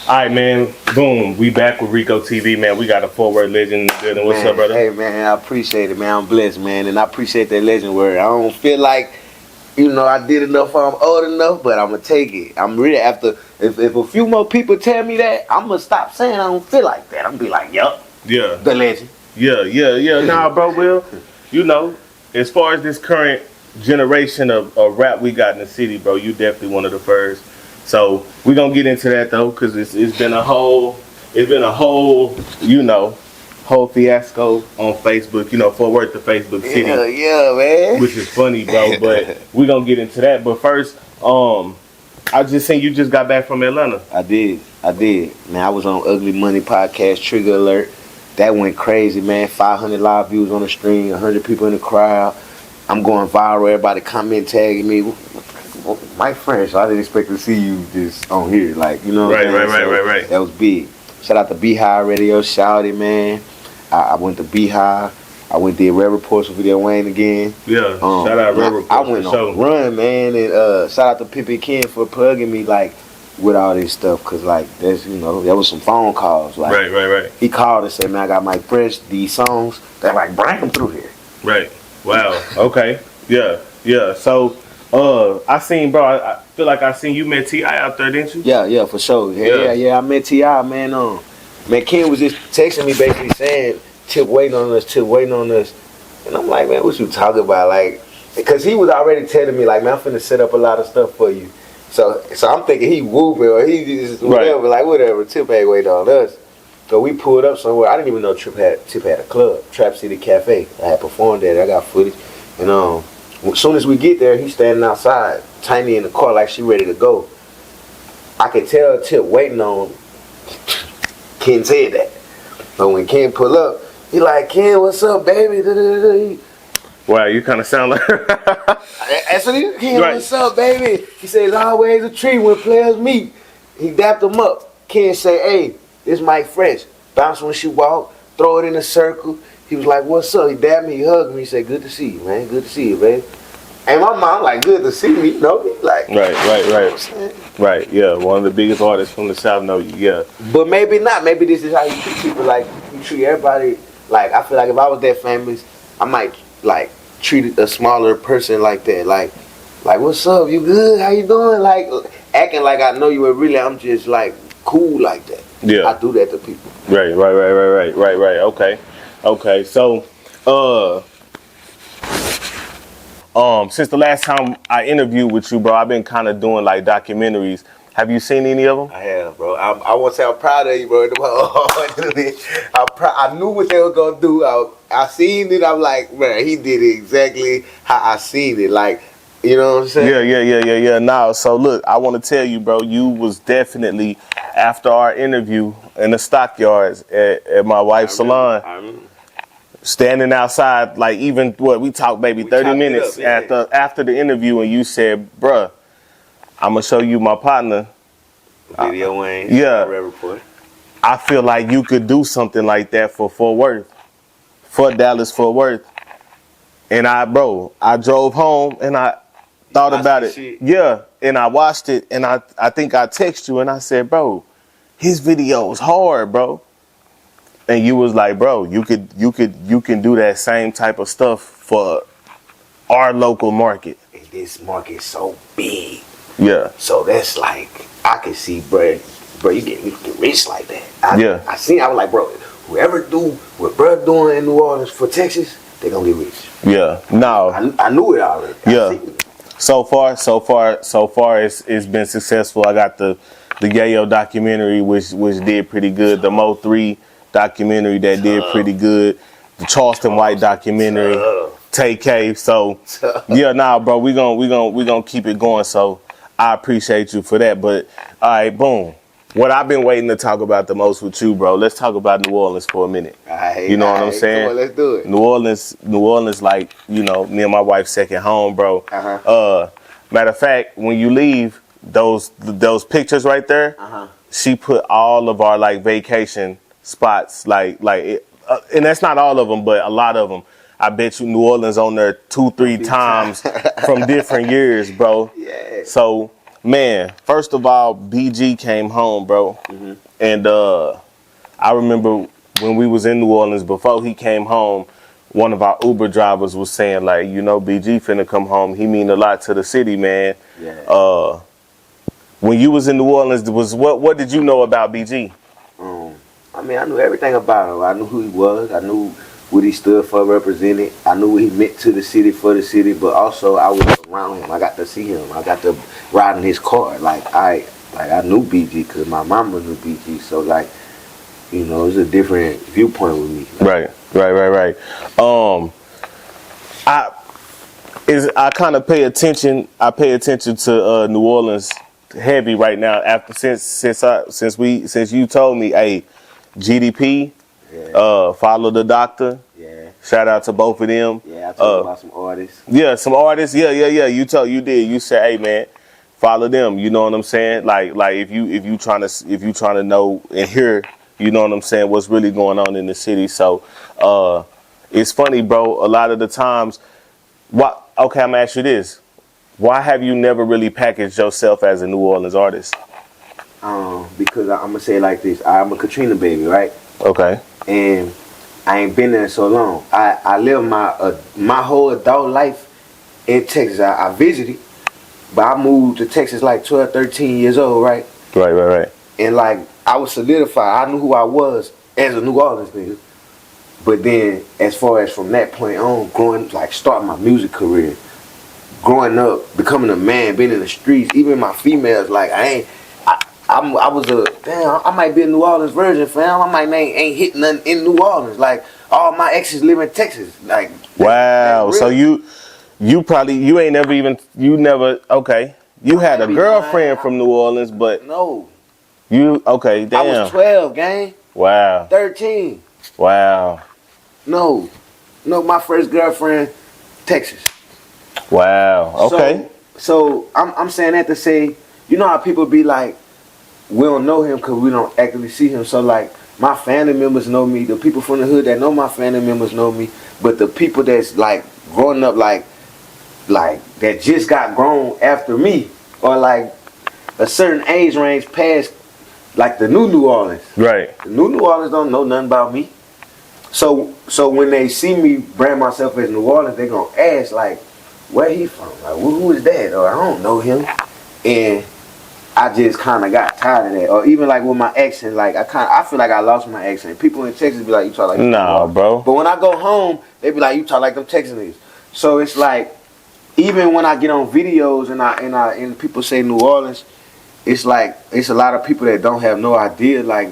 All right, man. Boom. We back with Rico TV, man. We got a Fort Worth legend in the building. What's up, brother? Hey, man, I appreciate it, man. I'm blessed, man, and I appreciate that legend word. I don't feel like, I did enough or I'm old enough, but I'm going to take it. I'm really, after, if a few more people tell me that, I'm going to stop saying I don't feel like that. I'm going to be like, yup. Yeah. The legend. Yeah. Nah, bro, Will, as far as this current generation of rap we got in the city, bro, you definitely one of the first. So we're gonna get into that though, cause it's been a whole whole fiasco on Facebook. Fort Worth, the Facebook city. Yeah, man. Which is funny, bro. But we're gonna get into that. But first, I just seen you just got back from Atlanta. I did. Man, I was on Ugly Money podcast, Trigger Alert. That went crazy, man. 500 live views on the stream, 100 people in the crowd. I'm going viral. Everybody comment tagging me. MykFresh, I didn't expect to see you just on here, Right. That was big. Shout out to Beehive Radio, Shouty, man. I went to Beehive. I went to Red Reports with Video Wayne again. Yeah, shout out Red Reports. I went on a run, man, and shout out to Pippin Ken for plugging me with all this stuff, cause there's there was some phone calls. Right. He called and said, man, I got MykFresh, these songs. They're bring them through here. Right. Wow. Okay. Yeah. So. I seen, bro. I feel like I seen you met T.I. out there, didn't you? Yeah, for sure. Yeah. I met T.I., man. Man, Ken was just texting me, basically saying, "Tip waiting on us," and I'm like, man, what you talking about? Because he was already telling me, man, I'm finna set up a lot of stuff for you. So I'm thinking he whooping or he just whatever, whatever. Tip ain't waiting on us. So we pulled up somewhere. I didn't even know Tip had a club, Trap City Cafe. I had performed there. I got footage, and as soon as we get there, he's standing outside, Tiny in the car like she ready to go. I could tell Tip waiting on Ken said that. But when Ken pull up, he like, Ken, what's up, baby? Wow, you kind of sound like that's what he Ken, right. What's up, baby? He says, always a treat when players meet. He dapped him up. Ken say, hey, this MykFresh. Bounce when she walk, throw it in a circle. He was like, what's up? He dabbed me, he hugged me. He said, good to see you, man. Good to see you, baby. And my mom good to see me, Right, yeah. One of the biggest artists from the South know you, yeah. But maybe not. Maybe this is how you treat people. You treat everybody. I feel like if I was that famous, I might, treat a smaller person like that. Like, what's up? You good? How you doing? Acting like I know you, but really I'm just, cool like that. Yeah. I do that to people. Right. Okay, so, since the last time I interviewed with you, bro, I've been kind of doing documentaries. Have you seen any of them? I have, bro. I want to say I'm proud of you, bro. I knew what they were gonna do. I seen it. I'm like, man, he did it exactly how I seen it. You know what I'm saying? Yeah. Now, so look, I want to tell you, bro, you was definitely after our interview in the stockyards at my wife's salon. Standing outside, even we talked maybe 30 minutes after the interview, and you said, bruh, I'm gonna show you my partner. Video Wayne. Yeah. Red Report. I feel like you could do something like that for Fort Worth, for Dallas Fort Worth. And I drove home and I thought about it. Shit. Yeah, and I watched it, and I think I texted you and I said, bro, his video is hard, bro. And you was like, bro, you can do that same type of stuff for our local market. And this market's so big. Yeah. So that's I can see, bro, you get rich like that. I was like, bro, whoever do what bro doing in New Orleans for Texas, they gonna get rich. Yeah. No. I knew it already. Yeah. So far, it's been successful. I got the Yayo documentary, which did pretty good. The Mo 3 documentary that did pretty good. The Charleston White documentary, Tay K. So bro, we gonna keep it going. So I appreciate you for that. But all right, boom. What I've been waiting to talk about the most with you, bro. Let's talk about New Orleans for a minute. You know what I'm saying? Come on, let's do it. New Orleans, me and my wife's second home, bro. Matter of fact, when you leave, those pictures right there, she put all of our vacation spots, and that's not all of them, but a lot of them. I bet you New Orleans on there 2-3 times from different years, bro. Yeah. So Man, first of all, BG came home, bro. Mm-hmm. And I remember when we was in New Orleans, before he came home, one of our Uber drivers was saying, like, you know, BG finna come home. He mean a lot to the city, man. Yeah. When you was in New Orleans, what did you know about BG? I mean, I knew everything about him. I knew who he was. I knew what he stood for, represented. I knew what he meant to the city, for the city. But also, I was around him. I got to see him. I got to ride in his car. I knew BG because my mama knew BG. So, like, you know, it was a different viewpoint with me. Like, Right. I kind of pay attention. I pay attention to New Orleans heavy right now. Since you told me, hey, GDP, follow the doctor. Yeah. Shout out to both of them. Yeah, I talked about some artists. Yeah, some artists. Yeah. You did. You said, hey man, follow them. You know what I'm saying? Like if you trying to know and hear, you know what I'm saying, what's really going on in the city. So it's funny, bro. A lot of the times, okay, I'm gonna ask you this. Why have you never really packaged yourself as a New Orleans artist? Because I'm gonna say it like this. I'm a Katrina baby, right? Okay. And I ain't been there so long. I lived my whole adult life in Texas. I visited, but I moved to Texas like 12, 13 years old, right? Right. And like I was solidified. I knew who I was as a New Orleans nigga. But then, as far as from that point on, starting my music career, growing up, becoming a man, being in the streets, even my females, like I might be a New Orleans virgin, fam. I might ain't hitting nothing in New Orleans. Like all my exes live in Texas. Like wow. So you ain't never even okay. You had a girlfriend from New Orleans, but no. You okay? Damn. I was 12, gang. Wow. 13. Wow. No, my first girlfriend, Texas. Wow. Okay. So I'm saying that to say, you know how people be like, we don't know him because we don't actively see him. So like, my family members know me. The people from the hood that know my family members know me. But the people that's like growing up like that just got grown after me, or like a certain age range past, like the New Orleans. Right. The New Orleans don't know nothing about me. So when they see me brand myself as New Orleans, they gonna ask like, where he from? Like, who is that? Or I don't know him. And I just kind of got tired of that. Or even like with my accent, like I feel like I lost my accent. People in Texas be like, you talk like nah, bro. But when I go home, they be like, you talk like them Texan niggas. So it's like, even when I get on videos and people say New Orleans, it's like it's a lot of people that don't have no idea like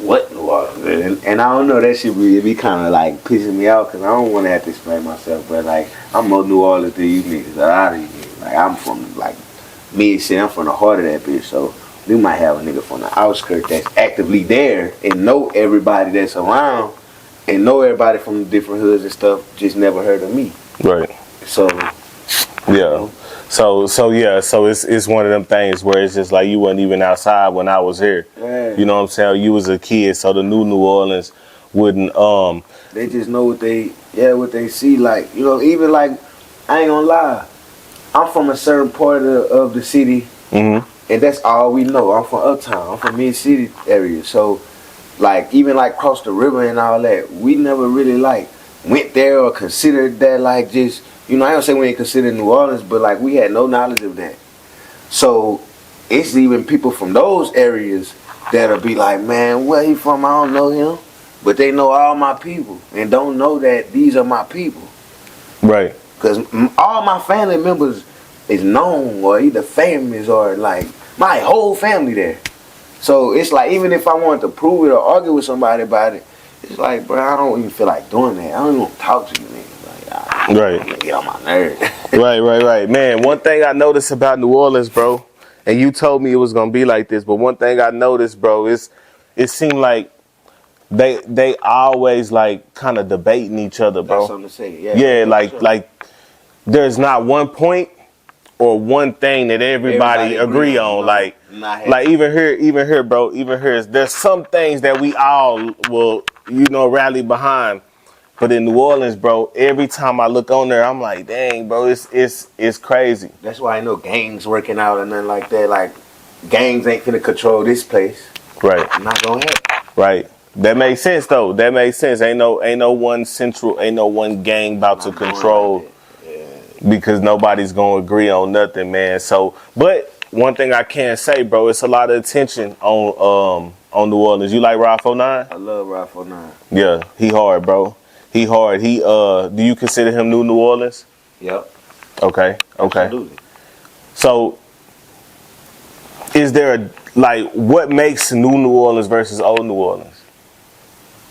what New Orleans. And I don't know, that shit be kind of like pissing me out because I don't want to have to explain myself. But like, I'm more New Orleans than you niggas. A lot of you niggas. Like, I'm from like mid-city. I'm from the heart of that bitch. So we might have a nigga from the outskirts that's actively there and know everybody that's around and know everybody from the different hoods and stuff. Just never heard of me. Right. So yeah. So it's one of them things where it's just like you wasn't even outside when I was here. Yeah. You know what I'm saying? You was a kid, so the New Orleans wouldn't they just know what they see. Like, you know, even like, I ain't gonna lie, I'm from a certain part of the city, mm-hmm. and that's all we know. I'm from Uptown. I'm from mid-city area. So like, even like cross the river and all that, we never really like went there or considered that, like, just, you know, I don't say we ain't considered New Orleans, but like, we had no knowledge of that. So it's even people from those areas that'll be like, man, where he from? I don't know him. But they know all my people and don't know that these are my people. Right. Because all my family members is known or either famous or like my whole family there. So it's like, even if I wanted to prove it or argue with somebody about it, it's like, bro, I don't even feel like doing that. I don't even want to talk to you niggas. Like, right. Get on my nerves. Right. Man, one thing I noticed about New Orleans, bro, and you told me it was gonna be like this, but one thing I noticed, bro, is it seemed like they always like kind of debating each other, bro. That's something to say. Yeah, like there's not one point or one thing that everybody agree on. Like even here, bro, there's some things that we all will, you know, rally behind. But in New Orleans, bro, every time I look on there, I'm like, dang, bro, it's crazy. That's why I know gangs working out and nothing like that. Like, gangs ain't finna control this place. Right. I'm not gonna happen. Right. That makes sense though. That makes sense. Ain't no one gang about to control because nobody's gonna agree on nothing, man. So, but one thing I can say, bro, it's a lot of attention on New Orleans. You like Rod 49? I love Rod 49. Yeah, he hard, bro. He hard. He do you consider him New Orleans? Yep. Okay. Absolutely. So, is there what makes New Orleans versus old New Orleans?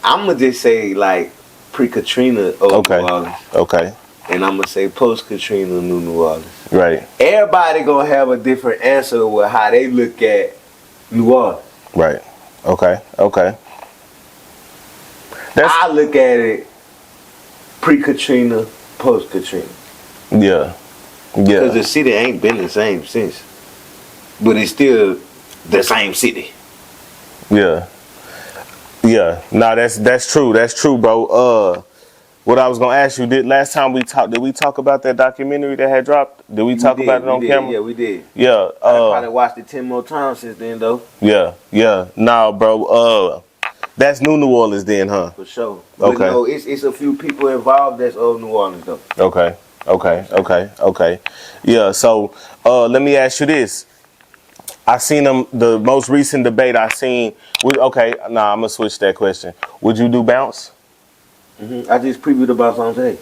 I'm gonna just say like pre-Katrina old New Orleans. Okay. And I'm gonna say post-Katrina New Orleans. Right. Everybody gonna have a different answer with how they look at New Orleans. Right. Okay. I look at it pre-Katrina, post-Katrina. Yeah. Because the city ain't been the same since. But it's still the same city. Yeah. No, that's true. That's true, bro. What I was gonna ask you, last time we talked, did we talk about that documentary that had dropped? Did we talk about it on camera? Yeah, we did. Yeah. I probably watched it 10 more times since then, though. Yeah. Nah, bro. That's New Orleans then, huh? For sure. But Okay. no, it's a few people involved that's old New Orleans, though. Okay. Yeah. So, let me ask you this. I seen the most recent debate I seen. I'm gonna switch that question. Would you do bounce? I just previewed about something today.